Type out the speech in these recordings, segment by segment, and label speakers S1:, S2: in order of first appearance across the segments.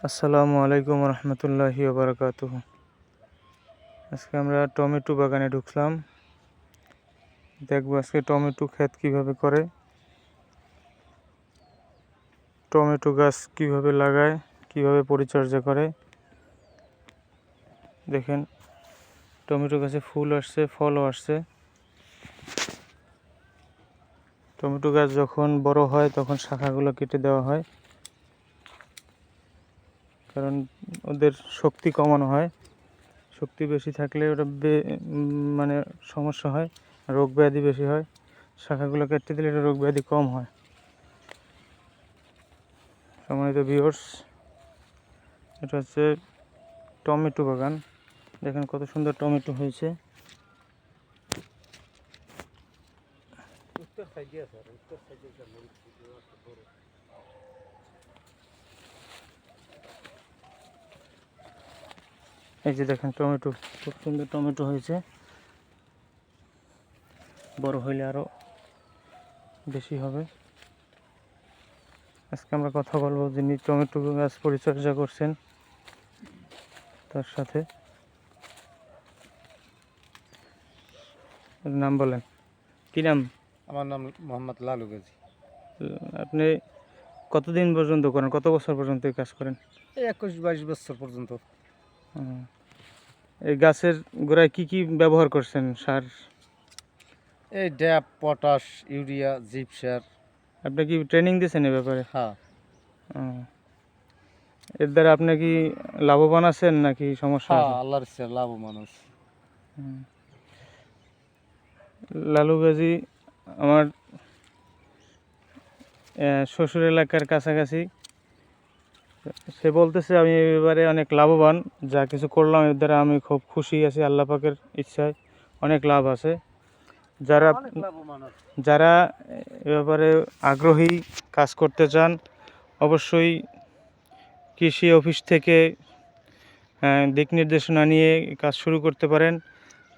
S1: আসসালামু আলাইকুম রহমতুল্লাহি ওয়া বারাকাতুহু। আজকে আমরা টমেটো বাগানে ঢুকলাম, দেখবো আজকে টমেটো ক্ষেত কিভাবে করে, টমেটো গাছ কিভাবে লাগায়, কিভাবে পরিচর্যা করে। দেখেন টমেটো গাছে ফুল আসছে, ফলও আসছে। টমেটো গাছ যখন বড় হয় তখন শাখাগুলো কেটে দেওয়া হয়, কারণ ওদের শক্তি কমানো হয়। শক্তি বেশি থাকলে ওটা মানে সমস্যা হয়, রোগ ব্যাধি বেশি হয়। শাখাগুলো কেটে দিলে এটা রোগ ব্যাধি কম হয়। সম্মানিত ভিউয়ার্স, এটা হচ্ছে টমেটো বাগান। দেখেন কত সুন্দর টমেটো হয়েছে। এই যে দেখেন টমেটো, খুব সুন্দর টমেটো হয়েছে। বড় হইলে আরো বেশি হবে। আজকে আমরা কথা বলবো যিনি টমেটো গাছ পরিচর্যা করছেন তার সাথে। নাম বলেন, কি নাম?
S2: আমার নাম মোহাম্মদ লালু গাজী।
S1: আপনি কতদিন পর্যন্ত করেন, কত বছর পর্যন্ত এই কাজ করেন?
S2: এই 21-22 বছর পর্যন্ত।
S1: এই গাছের গোড়ায় কি কি ব্যবহার করছেন সার?
S2: এই ড্যাপ, পটাশ, ইউরিয়া, জিপসার।
S1: আপনি কি ট্রেনিং দিয়েছেন এ ব্যাপারে?
S2: হ্যাঁ।
S1: এর দ্বারা আপনি কি লাভবান আছেন নাকি সমস্যা
S2: হ্যাঁ,
S1: আছে?
S2: আল্লাহর ইচ্ছা লাভবান আছে।
S1: লালু গাজী আমার শ্বশুর এলাকার কাছাকাছি। সে বলতেছে আমি এবারে অনেক লাভবান, যা কিছু করলাম এর দ্বারা আমি খুব খুশি আছি। আল্লাহ পাকের ইচ্ছায় অনেক লাভ আছে। যারা এ ব্যাপারে আগ্রহী, কাজ করতে চান, অবশ্যই কৃষি অফিস থেকে দিক নির্দেশনা নিয়ে কাজ শুরু করতে পারেন।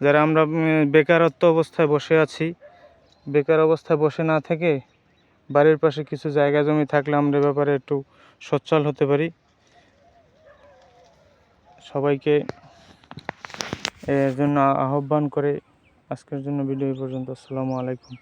S1: যারা আমরা বেকারত্ব অবস্থায় বসে আছি, বেকার অবস্থায় বসে না থেকে বাড়ির পাশে কিছু জায়গা জমি থাকলে আমরা এ ব্যাপারে একটু সচ্ছল হতে পারি। সবাইকে এর জন্য আহ্বান করে আজকের জন্য ভিডিও পর্যন্ত। আসসালামু আলাইকুম।